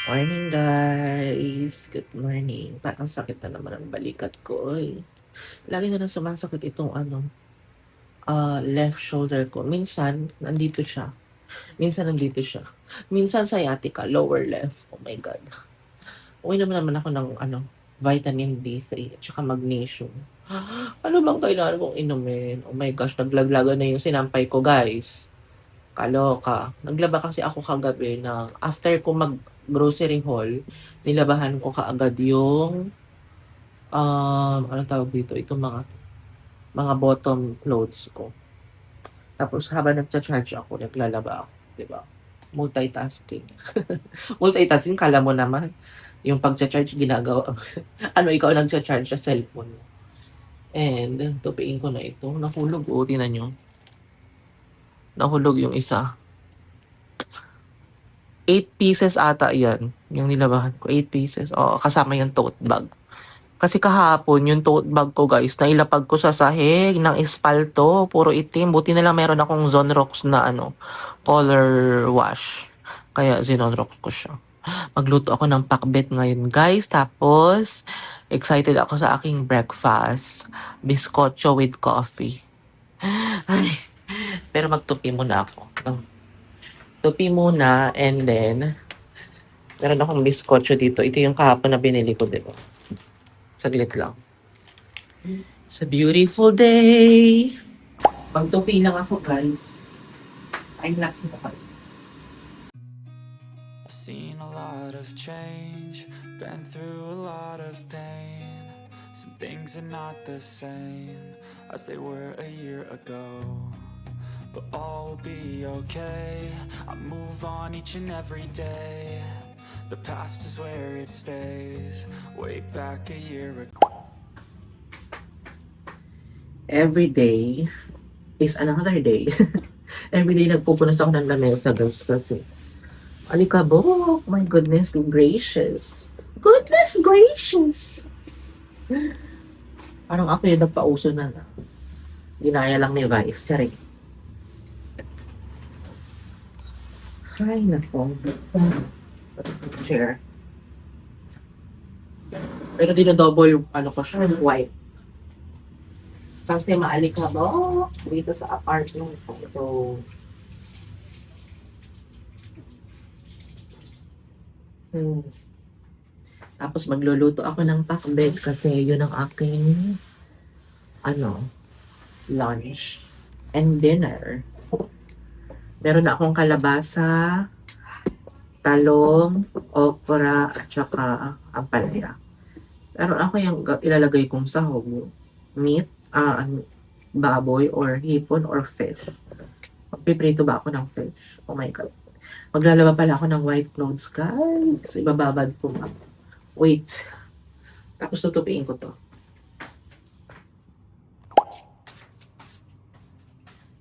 Morning guys! Good morning. Parang sakit na naman ang balikat ko. Oy. Lagi na lang sumasakit itong left shoulder ko. Minsan, nandito siya. Minsan, nandito siya. Minsan, sciatica, lower left. Oh my God. Naman ako ng vitamin D3 at saka magnesium. Ano bang kailangan kong inumin? Oh my gosh, naglaglagan na yung sinampay ko guys. Kaloka. Naglaba kasi ako kagabi na after ko mag-grocery haul, nilabahan ko kaagad yung, anong tawag dito, itong mga bottom clothes ko. Tapos habang nagcha-charge ako, naglalaba ako, 'di ba? Multitasking. Multitasking, kala mo naman, yung pagcha-charge ginagawa, ikaw nagcha-charge sa cellphone mo. And, tupiin ko na ito. Nahulog, tingnan nyo. Nahulog yung isa. 8 pieces ata yan. Yung nilabahan ko, 8 pieces. Oo, kasama yung tote bag. Kasi kahapon, yung tote bag ko guys, nailapag ko sa sahig ng espalto. Puro itim. Buti na lang meron akong Zonrox na color wash. Kaya Zonrox ko siya. Magluto ako ng pakbet ngayon guys. Tapos, excited ako sa aking breakfast. Biscocho with coffee. Ay, pero magtupi muna ako. Tupi muna and then meron akong biskotso dito. Ito yung kahapon na binili ko, diba? Saglit lang. It's a beautiful day. Magtupi lang ako, guys. Time lapse na ako. I've seen a lot of change, been through a lot of pain. Some things are not the same as they were a year ago, but all will be okay. I move on each and every day. The past is where it stays, way back a year ago. Every day is another day. Every day nagpupunas ako ng lamesa, guys, kasi alikabok, my goodness gracious. Goodness gracious. Parang ako yung nagpauso na. Ginaya lang ni Vice. Charing. Ay, nako. Chair. Pero double yung ko siya, white. Kasi maalikabok dito sa apartment ko. So, tapos magluluto ako ng pakbet kasi yun ang aking lunch and dinner. Meron na akong kalabasa, talong, okra, at saka ampalaya. Pero ako yung ilalagay kong sahog, meat, baboy or hipon or fish. Magpiprito ba ako ng fish? Oh my God. Maglalaba pala ako ng white clothes, guys. Ibababad ko ba? Wait. Tapos tutupiin ko to.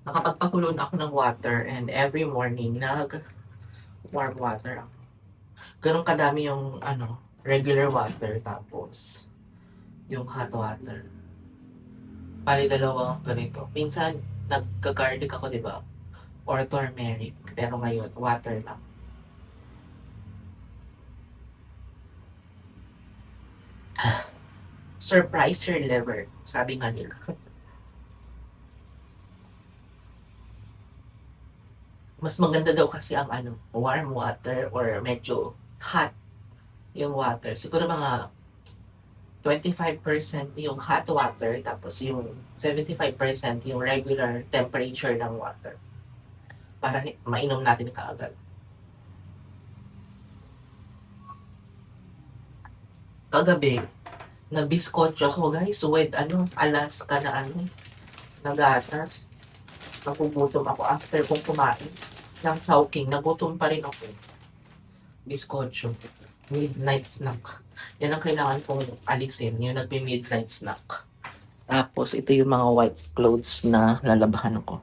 Nakapagpakulo na ako ng water and every morning warm water ako. Ganun kadami yung regular water tapos yung hot water. Pali dalawang ganito. Minsan nagka-garlic ako, 'di ba? Or turmeric. Pero ngayon water lang. Surprise your liver, sabi nga nila. Mas maganda daw kasi ang warm water or medyo hot yung water. Siguro mga 25% yung hot water, tapos yung 75% yung regular temperature ng water. Para mainom natin kaagad. Kagabi, nagbiskotso ako guys with Alaska na gatas. Nagugutom ako after kong kumain ng Chowking. Nagutom pa rin ako. Biskotso. Midnight snack. Yan ang kailangan kong alisin. Yung nagme-midnight snack. Tapos, ito yung mga white clothes na lalabahan ko.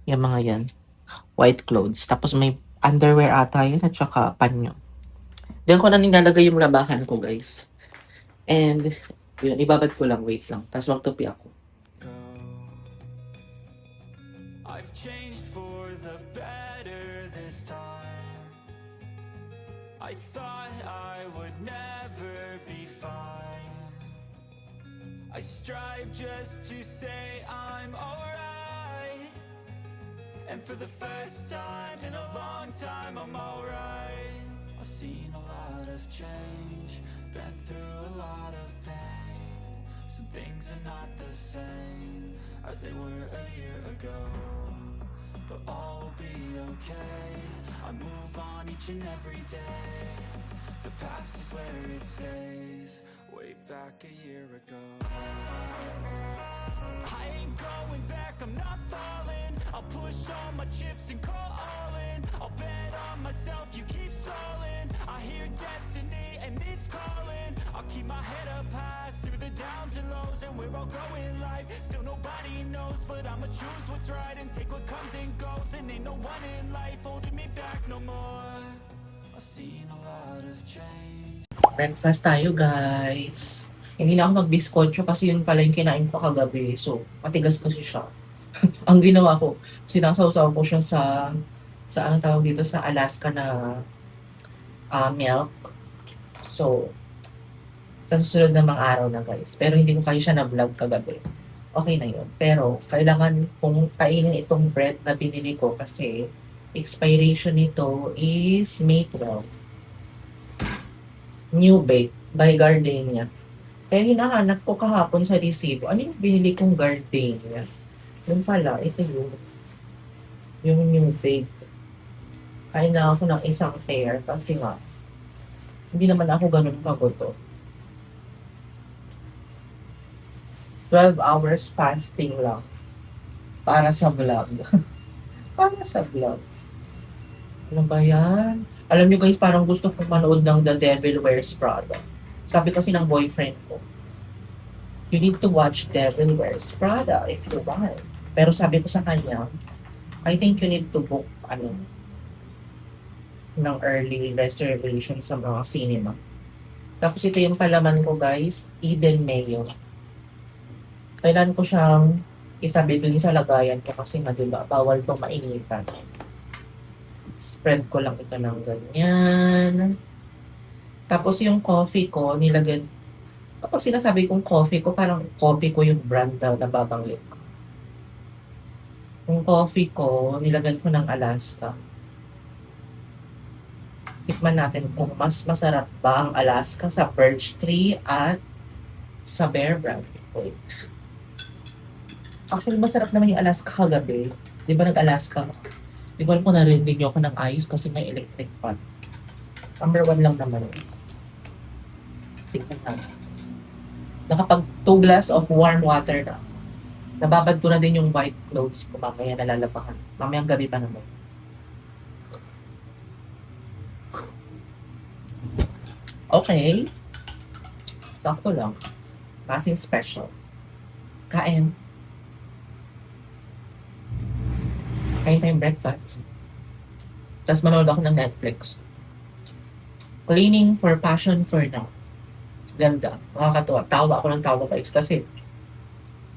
Yung mga yan. White clothes. Tapos may underwear ata yun at saka panyo. Diyan ko na nilalagay yung labahan ko, guys. And, yun, ibabad ko lang. Wait lang. Tapos magtupi ako. I've changed for the better this time. I thought I would never be fine. I strive just to say I'm alright. And for the first time in a long time, I'm alright. I've seen a lot of change, been through a lot of pain. Some things are not the same as they were a year ago, but all will be okay. I move on each and every day. The past is where it stays, way back a year ago. I ain't going back, I'm not falling. I'll push all my chips and call all in. I'll bet on myself, you keep stalling. I hear destiny and it's calling. I'll keep my head up high through the downs and lows, and we're all growing life. Still nobody knows, but I'ma choose what's right and take what comes and goes. And ain't no one in life holding me back no more. I've seen a lot of change. Breakfast tayo, guys. Hindi na ako magbiskotso kasi yun pala yung kinain ko kagabi. So, matigas kasi siya. Ang ginawa ko, sinasawsaw ko siya sa anong tawag dito, sa Alaska na milk. So, sa susunod na mga araw na, guys. Pero hindi ko kayo siya na-vlog kagabi. Okay na yun. Pero, kailangan kong kainin itong bread na binili ko kasi expiration nito is May 12. New Bake by Gardenia. Kaya hinahanap ko kahapon sa resibo. Ano yung binili kong Gardenia? Yun pala, ito yung New Bake. Kain na ako ng isang pair kasi nga, hindi naman ako ganun kaguto. 12 hours fasting lang. Para sa vlog. Para sa vlog. Ano ba yan? Alam nyo guys, parang gusto kong manood ng The Devil Wears Prada. Sabi kasi ng boyfriend ko, you need to watch Devil Wears Prada if you want. Pero sabi ko sa kanya, I think you need to book ng early reservation sa mga cinema. Tapos ito yung palaman ko guys, Eden Mayo. Kailan ko siyang itabi dun sa lagayan ko kasi nga diba, bawal itong mainitan. Spread ko lang ito ng ganyan. Tapos yung coffee ko, nilagyan. Kapag sinasabi kong coffee ko, parang coffee ko yung brand na nababanggit ko. Yung coffee ko, nilagyan ko ng Alaska. Tikman natin kung mas masarap ba ang Alaska sa Birch Tree at sa Bear Brand. Wait. Actually, masarap naman yung Alaska kagabi. Di ba nag-Alaska? Di ko alam kung narinig niyo ako ng ayos kasi may electric fan. Number 1 lang naman. Tignan natin. Nakapag 2 glass of warm water na. Nababad ko na din yung white clothes ko. Mamaya nalalapahan. Mamayang gabi pa naman. Okay. Sakto lang. Nothing special. Kain. Kain tayong breakfast. Tapos manood ako ng Netflix. Cleaning for Passion for Now. Ganda. Nakakatuwa. Tawa ako ng tawa guys. Kasi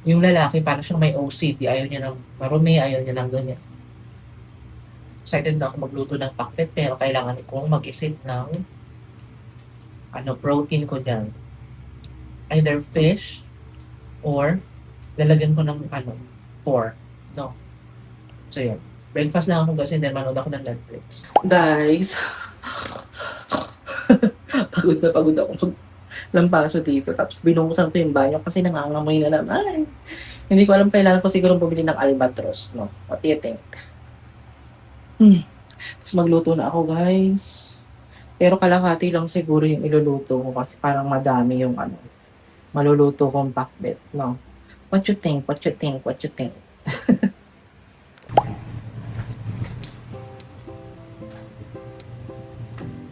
yung lalaki parang siyang may OCD. Ayaw niya ng marumi. Ayaw niya ng ganyan. Excited na ako magluto ng pakbet. Pero kailangan kong mag-isip ng protein ko dyan. Either fish or lalagyan ko ng pork. No. So yun. Breakfast lang ako guys and then manood ako ng Netflix. Guys. pagod ako lampaso dito. Tapos binuksan ko yung banyo kasi nangangamoy na naman. Hindi ko alam, kailangan ko siguro bumili ng albatros. No? What do you think? Tapos magluto na ako guys. Pero kalahati lang siguro yung iluluto ko kasi parang madami yung maluluto kong pakbet. No? What you think? What you think? What you think?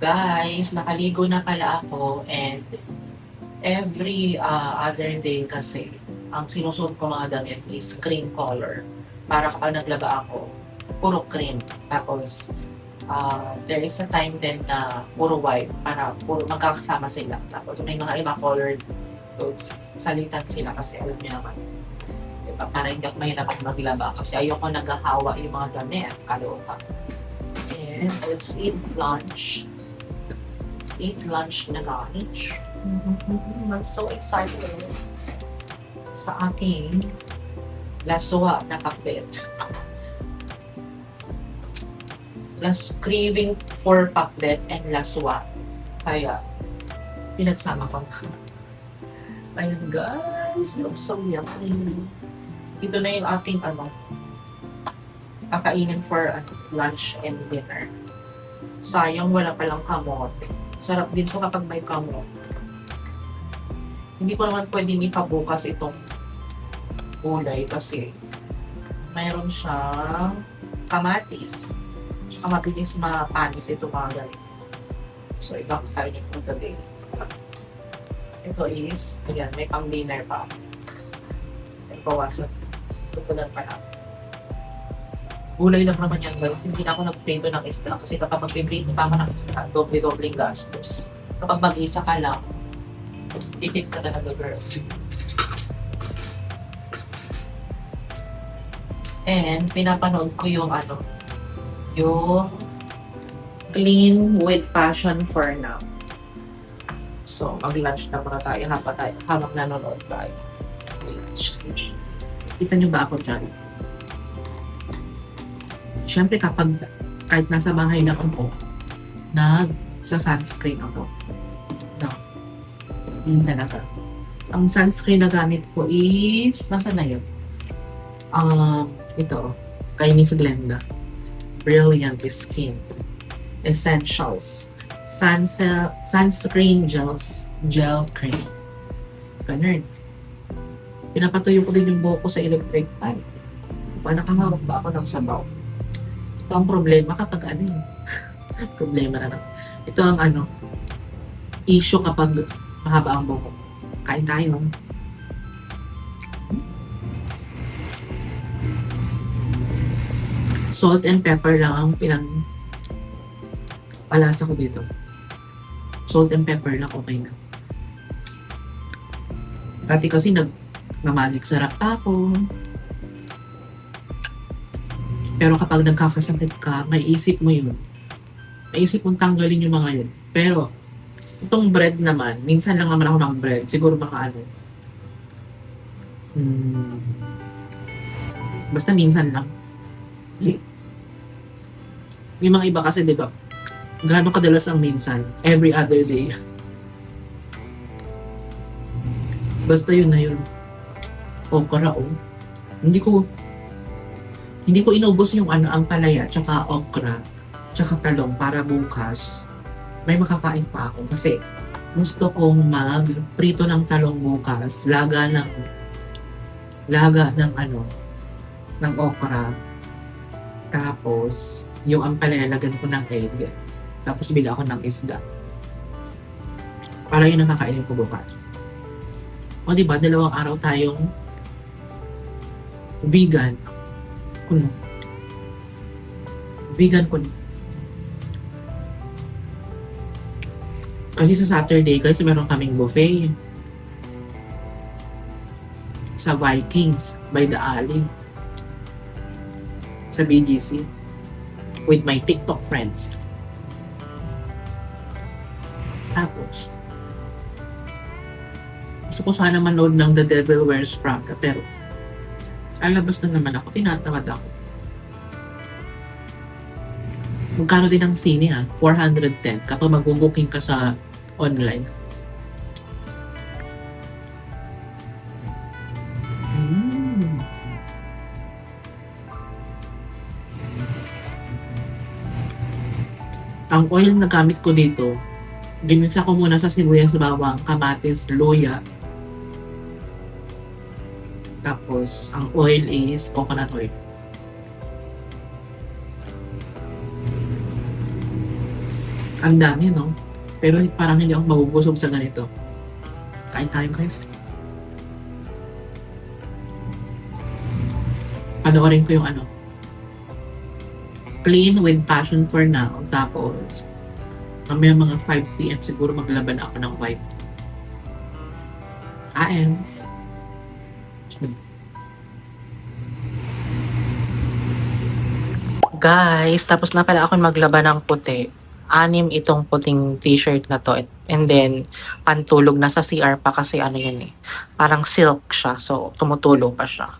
Guys, nakaligo na pala ako and every other day kasi ang sinusuot ko mga damit is cream color. Para kapag naglaba ako, puro cream. Tapos, there is a time din na puro white para puro magkakasama sila. Tapos may mga iba colored clothes. Salitan sila kasi alam niyo naman. Diba? Para hindi ako mahirapan maglaba kasi ayoko naghahawa yung mga damit. Kalooka. And let's eat lunch. eat lunch na lunch. I'm so excited sa aking laswa na pakbet. Craving for pakbet and laswa. Kaya, pinagsama ko. Ayun guys, looks so yummy. Ito na yung ating kakainin for lunch and dinner. Sayang wala palang kamote. Sarap din to kapag may kamote. Hindi ko naman pwedeng ipabukas itong gulay kasi mayroon siyang kamatis. Tsaka mabilis mapanis ito mga galing. So ito ang kakainin ko today. Ito is, ayan, may pang dinner pa. Bawasan. Tutulan pa na. Gulay lang naman yan guys. Hindi na ako nag-prito ng isda kasi kapag mag-prito pa ako ng isda, doble-dobling gastos. Kapag mag-isa ka lang, tipid ka talaga girls. And pinapanood ko yung yung Clean with Passion for Now. So, mag-lunch na muna tayo habang nanonood tayo. Kita nyo ba ako dyan? Siyempre kapag kahit nasa bahay na ako, sa sunscreen ako. No. Yun talaga. Ang sunscreen na gamit ko is, nasa na yun? Ito, kay Miss Glenda. Brilliant Skin. Essentials. Sunscreen gel cream. Ganun. Pinapatuyo ko din yung buhok ko sa electric fan. Nakahawak ba ako ng sabaw? Ito ang problema kapag problema na lang. Ito ang issue kapag mahaba ang buhok. Kain tayo. Salt and pepper lang ang palasa ko dito. Salt and pepper lang, okay na. Dati kasi namalik sarap ako. Pero kapag nagkakasakit ka, may isip mo yun. May isip mong tanggalin yung mga yun. Pero, itong bread naman, minsan lang naman ako ng bread. Siguro baka basta minsan lang. Yung mga iba kasi, di ba? Gaano kadalas ang minsan? Every other day. Basta yun na yun. Okra, Hindi ko inubos yung ang palaya, tsaka okra, tsaka talong para bukas may makakain pa ako. Kasi gusto kong mag-prito ng talong bukas, laga ng okra. Tapos, yung ampalaya, lagyan ko ng egg. Tapos, bila ako ng isda. Para yun ang kakainin ko bukas. O, diba? 2 araw tayong vegan. Kuno. Vegan kuno. Kasi sa Saturday, guys, meron kaming buffet. Sa Vikings, by the alley. Sa BGC. With my TikTok friends. Tapos, gusto ko sana manood ng The Devil Wears Prada, pero lalabas na naman ako, tinatamad ako. Magkano din ang sine 410 kapag mag-booking ka sa online. Ang oil na gamit ko dito, ginisa ko muna sa sibuyas, bawang, kamatis, luya. Tapos, ang oil is coconut oil. Ang dami, no? Pero parang hindi ako mabubusog sa ganito. Kain tayo, guys. Panoorin ko yung Clean with Passion for Now. Tapos, mamaya mga 5 PM siguro maglaban ako ng white. Kain. Guys, tapos na pala ako maglaba ng puti. anim itong puting t-shirt na to. And then, pantulog na sa CR pa kasi ano yun eh. Parang silk siya. So, tumutulog pa siya.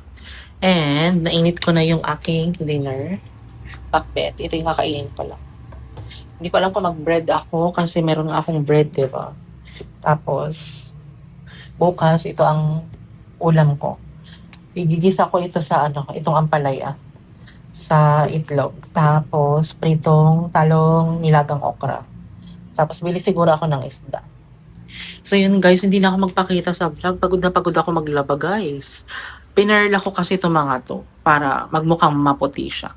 And, nainit ko na yung aking dinner. Pakbet. Ito yung kakainin ko lang. Hindi ko alam kung mag-bread ako kasi meron nga akong bread, di ba? Tapos, bukas, ito ang ulam ko. Igigisa ko ito sa itong ampalaya sa itlog. Tapos, pritong talong nilagang okra. Tapos, bili siguro ako ng isda. So, yun guys, hindi na ako magpakita sa vlog. Pagod na pagod ako maglaba guys. Pinarla ko kasi itong mga to para magmukhang maputi siya.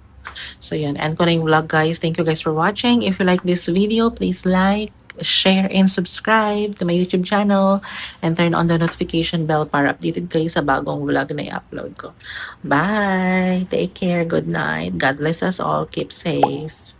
So, yun. End ko na yung vlog guys. Thank you guys for watching. If you like this video, please like, share, and subscribe to my YouTube channel and turn on the notification bell para updated kayo sa bagong vlog na i-upload ko. Bye! Take care. Good night. God bless us all. Keep safe.